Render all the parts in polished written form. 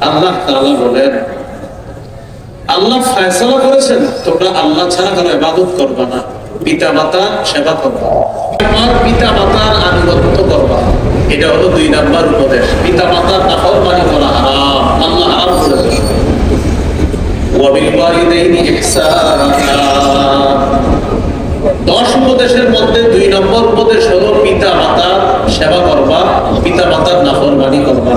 আল্লাহ তাআলা বলেন, আল্লাহ ফয়সালা করেছেন তোমরা আল্লাহ ছাড়া কারো ইবাদত করবা না, পিতা মাতা সেবা করবা, তোমার পিতা মাতার আনুগত্য করবা। এটা হলো 2 নাম্বার উপদেশ। পিতা মাতার নাফরমানি করা হারাম, আল্লাহ হারাম করেছেন। ওয়া বিল ওয়ালিদাইনি ইহসানা, 10 উপদেশের মধ্যে 2 নম্বর উপদেশ হলো পিতা মাতার সেবা করবা, পিতা মাতার নাফরমানি করবা।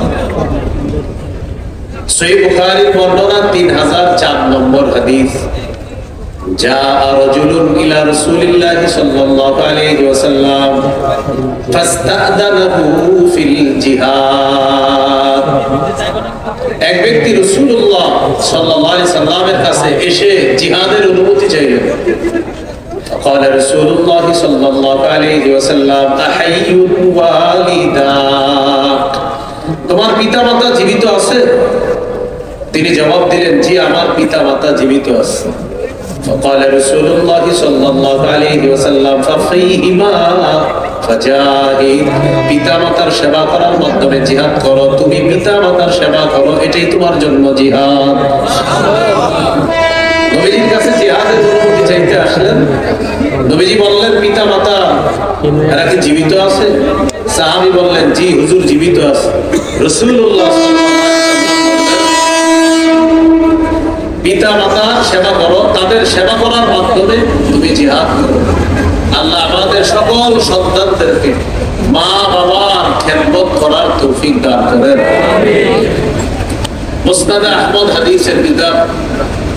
সহিহ বুখারীর বর্ণনা 3004 নম্বর হাদিস। جاء رجل إلى رسول الله صلى الله عليه وسلم فاستأذنه في الجهاد। এক ব্যক্তি রাসূলুল্লাহ সাল্লাল্লাহু আলাইহি সাল্লামের কাছে এসে জিহাদের অনুমতি চাইলেন। قال رسول الله صلى الله عليه وسلم أحي والداك، তোমার পিতামাতা জীবিত আছে? তিনি জবাব দিলেন, জি আমার পিতামাতা জীবিত আছে। فقال رسول الله صلى الله عليه وسلم ففيهما فجاهد، পিতামাতার সেবা করার মাধ্যমে জিহাদ করো। তুমি পিতামাতার সেবা করো, এটাই তোমার জন্য জিহাদ। নবীজির কাছে জিহাদের অনুমতি চাইতে আসলেন। নবীজি বললেন, পিতামাতা এরা কি জীবিত আছে? সাহাবী বললেন, জি হুজুর জীবিত আছে। রাসূলুল্লাহ পিতা মাতা সেবা করো, তাদের সেবা করার মাধ্যমে তুমি জিহাদ করো। আল্লাহ আমাদের সকল সন্তানদেরকে মা বাবার খেদমত করার তৌফিক দান করেন। মুসনাদ আহমদ হাদিসের কিতাব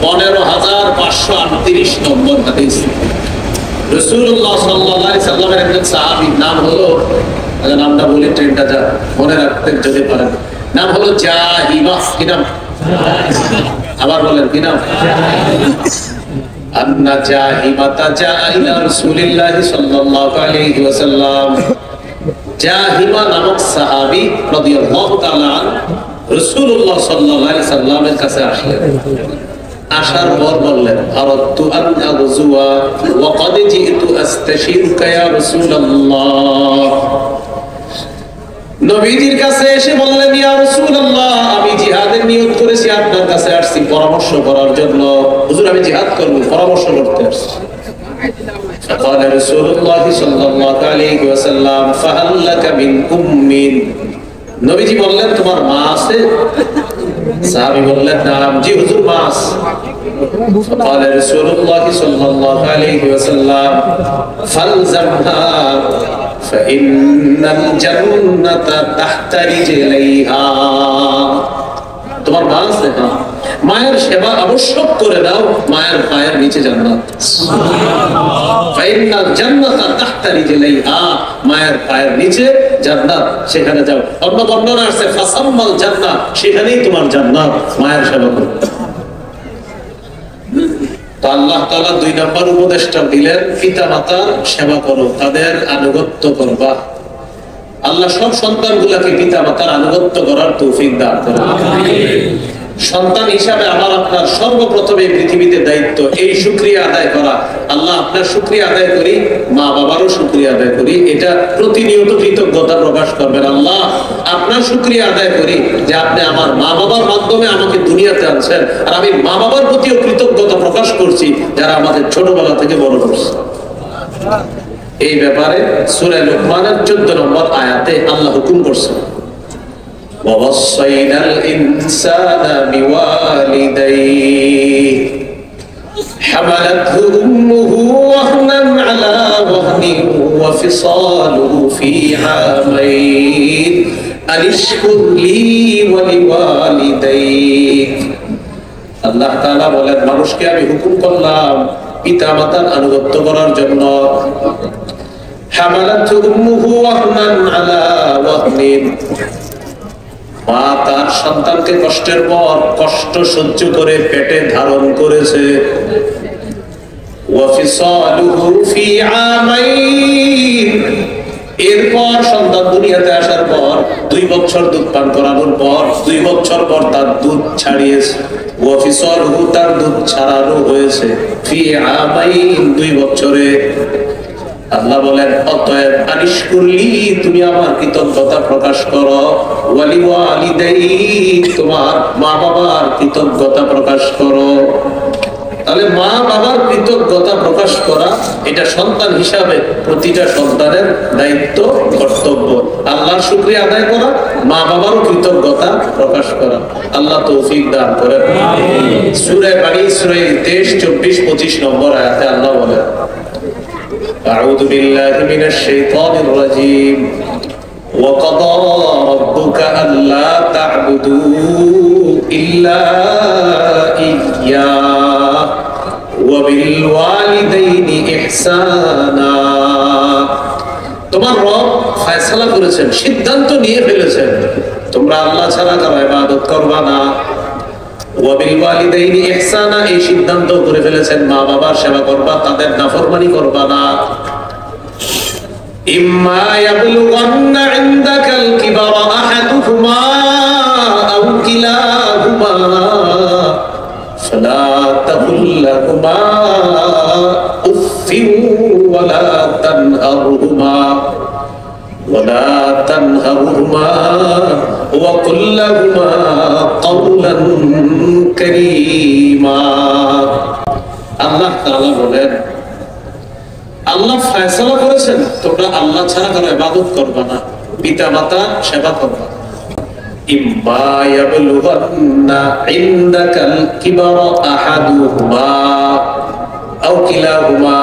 15538 নম্বর হাদিস। রাসূলুল্লাহ সাল্লাল্লাহু আলাইহি সাল্লামের একজন সাহাবীর নাম হলো, নামটা বলি ট্রেনটা যা মনে রাখতে যদি পারেন, নাম হলো জাহিমা। কি নাম? আবার বলেন কি নাম? আন্না জাহিমাতা জাআ ইলা রাসূলিল্লাহি সাল্লাল্লাহু আলাইহি ওয়াসাল্লাম। জাহিমা নামক সাহাবী রাদিয়াল্লাহু তাআলা আনহু রাসূলুল্লাহ সাল্লাল্লাহু আলাইহি সাল্লামের কাছে আসলেন। আসার পর বললেন, আরাদতু আন আগযুয়া ওয়া ক্বাদ জিতু আস্তাশিরুকা ইয়া রাসূলুল্লাহ। নবীজির কাছে এসে বললেন, ইয়া রাসূলুল্লাহ আমি জিহাদের নিয়ত করেছি, আপনার কাছে আসছি পরামর্শ করার জন্য। হুজুর আমি জিহাদ করব, পরামর্শ করতে আসছি। فقال رسول الله صلى الله عليه وسلم فهل لك من أم؟ নবীজি বললেন, তোমার মা আছে? সাহাবী বললেন, নাম, জি হুজুর মা আছে। فقال رسول الله صلى الله عليه وسلم فالزمها فإن الجنة تحت رجليها। তোমার মা আছে? হ্যাঁ। মায়ের সেবা আবশ্যক করে দাও, মায়ের পায়ের নিচে জান্নাত। ফাইন্নাল জান্নাতা তাহতা রিজলাইহা, মায়ের পায়ের নিচে জান্নাত, সেখানে যাও। অন্য বর্ণনা আছে ফাসাম্মাল জান্নাত, সেখানেই তোমার জান্নাত, মায়ের সেবা করো। তো আল্লাহ তাআলা 2 নম্বর উপদেশটা দিলেন, পিতামাতার সেবা করো, তাদের আনুগত্য করবা। আল্লাহ সব সন্তানগুলোকে পিতামাতার আনুগত্য করার তৌফিক দান করুন। সন্তান হিসাবে আমার আপনার সর্বপ্রথম এই পৃথিবীতে দায়িত্ব এই শুকরিয়া আদায় করা। আল্লাহ আপনার শুকরিয়া আদায় করি, মা বাবারও শুকরিয়া আদায় করি, এটা প্রতিনিয়ত কৃতজ্ঞতা প্রকাশ করবেন। আল্লাহ আপনার শুকরিয়া আদায় করি যে আপনি আমার মা বাবার মাধ্যমে আমাকে দুনিয়াতে আনছেন, আর আমি মা বাবার প্রতিও কৃতজ্ঞতা প্রকাশ করছি যারা আমাদের ছোটবেলা থেকে বড় করছে। এই ব্যাপারে সূরা লুকমানের 14 নম্বর আয়াতে আল্লাহ হুকুম করছেন, وَوَصَّيْنَا الْإِنسَانَ بِوَالِدَيْهِ حَمَلَتْهُ أُمُّهُ وَهْنًا عَلَى وَهْنٍ وَفِصَالُهُ فِي عَامَيْنِ أَنِ اشْكُرْ لِي وَلِوَالِدَيْكَ। আল্লাহ তাআলা বলেন, মানুষকে আমি হুকুম করলাম পিতামাতার আনুগত্য করার জন্য। হামালাতহু উম্মুহু ওয়াহনান আলা ওয়াহনিন, মা তার সন্তানকে কষ্টের পর কষ্ট সহ্য করে পেটে ধারণ করেছে। ওয়া ফিসালুহু ফি আমাইন, এরপর সন্তান দুনিয়াতে আসার পর 2 বছর দুধ পান করানোর পর 2 বছর পর তার দুধ ছাড়িয়েছে। ওয়া ফিসালুহু, তার দুধ ছাড়ানো হয়েছে, ফি আমাইন, 2 বছরে। আল্লাহ বলেন অতএব আনিশ করলি তুমি আমার কৃতজ্ঞতা প্রকাশ করো, ওয়ালি ওয়ালিদাই তোমার মা বাবার কৃতজ্ঞতা প্রকাশ করো। তাহলে মা বাবার কৃতজ্ঞতা প্রকাশ করা এটা সন্তান হিসাবে প্রতিটা সন্তানের দায়িত্ব, কর্তব্য। আল্লাহর শুকরিয়া আদায় করা, মা বাবারও কৃতজ্ঞতা প্রকাশ করা। আল্লাহ তৌফিক দান করেন। সূরা বনী ইসরাঈল 23, 24, 25 নম্বর আয়াতে আল্লাহ বলেন, আউযু বিল্লাহি মিনাশ শাইতানির রাজীম, وقضى ربك ألا تعبدوا إلا إياه وبالوالدين إحسانا। তোমার রব ফয়সালা করেছেন, সিদ্ধান্ত নিয়ে ফেলেছেন তোমরা আল্লাহ ছাড়া কারো ইবাদত করবা না। وبالوالدين إحسانا, এই সিদ্ধান্ত করে ফেলেছেন মা বাবার সেবা করবা, তাদের নাফরমানি করবা না। إما يبلغن عندك الكبر أحدهما أو كلاهما فلا تقل لهما أف ولا تنهرهما وقل لهما قولا كريما। আল্লাহ তাআলা বলেন, আল্লাহ ফয়সালা করেছেন তোমরা আল্লাহ ছাড়া কারো ইবাদত করবা না, পিতা মাতা সেবা করবা। ইম্মা ইয়াবলুগান্না ইনদাকাল কিবারা আহাদুহুমা আও কিলাহুমা,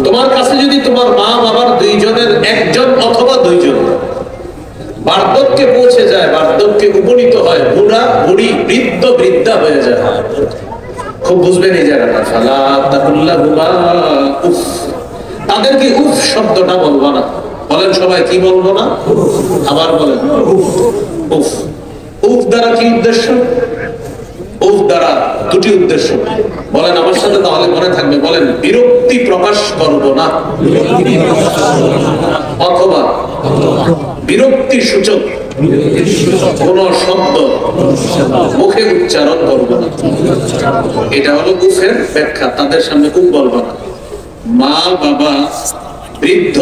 তোমার কাছে যদি তোমার মা বাবার দুইজনের একজন অথবা দুইজন বার্ধক্যে পৌঁছে যায়, বার্ধক্যে উপনীত হয়, বুড়া বুড়ি বৃদ্ধ বৃদ্ধা হয়ে যায়, খুব বুঝবেন এই জায়গাটা, ফালা তাকুল্লাহুমা উফ, তাদেরকে উফ শব্দটা বলবো না। বলেন সবাই, কি বলবো না? আবার বলেন উফ। উফ দ্বারা কি উদ্দেশ্য? উফ দ্বারা দুটি উদ্দেশ্য। বলেন আমার সাথে, তাহলে মনে থাকবে। বলেন, বিরক্তি প্রকাশ করব না, অথবা বিরক্তি সূচক কোন শব্দ মুখে উচ্চারণ করব না। এটা হলো উফের ব্যাখ্যা। তাদের সামনে উফ বলবো না। মা বাবা বৃদ্ধ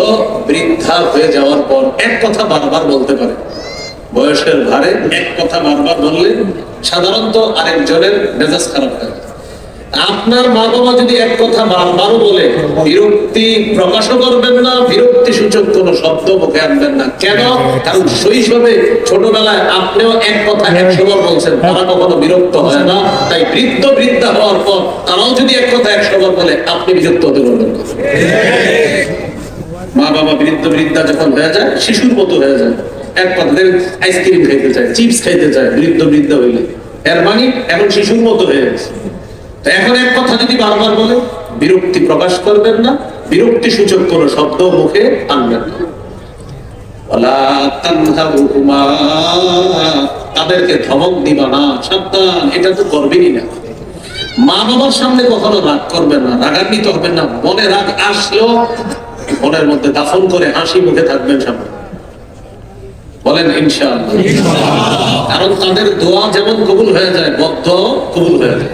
বৃদ্ধা হয়ে যাওয়ার পর এক কথা বারবার বলতে পারে, বয়সের ভারে এক কথা বারবার বললে সাধারণত আরেকজনের মেজাজ খারাপ হয়। আপনার মা বাবা যদি এক কথা বারবারও বলে, বিরক্তি প্রকাশও করবেন না, বিরক্তি সূচক কোন শব্দ মুখে আনবেন না। কেন? কারণ শৈশবে ছোটবেলায় আপনিও এক কথা 100 বার বলছেন, তারা কখনো বিরক্ত হয় না। তাই বৃদ্ধ বৃদ্ধা হওয়ার পর তারাও যদি এক কথা 100 বার বলে, আপনি বিরক্ত হতে পারবেন না। মা বাবা বৃদ্ধ বৃদ্ধা যখন হয়ে যায়, শিশুর মতো হয়ে যায়, এক কথা আইসক্রিম খাইতে চায়, চিপস খাইতে চায়, বৃদ্ধ বৃদ্ধা হইলে, এর মানে এখন শিশুর মতো হয়ে গেছে। এখন এক কথা যদি বারবার বলে, বিরক্তি প্রকাশ করবেন না, বিরক্তি সূচক কোন শব্দ মুখে আনবেন না। তাদেরকে ধমক দিবা না, সাবধান, এটা তো করবেনই না। মা বাবার সামনে কখনো রাগ করবেন না, রাগান্বিত হবেন না। মনে রাগ আসলেও মনের মধ্যে দাফন করে হাসি মুখে থাকবেন সামনে। বলেন ইনশাআল্লাহ। কারণ তাদের দোয়া যেমন কবুল হয়ে যায়, বদ্ধ কবুল হয়ে যায়।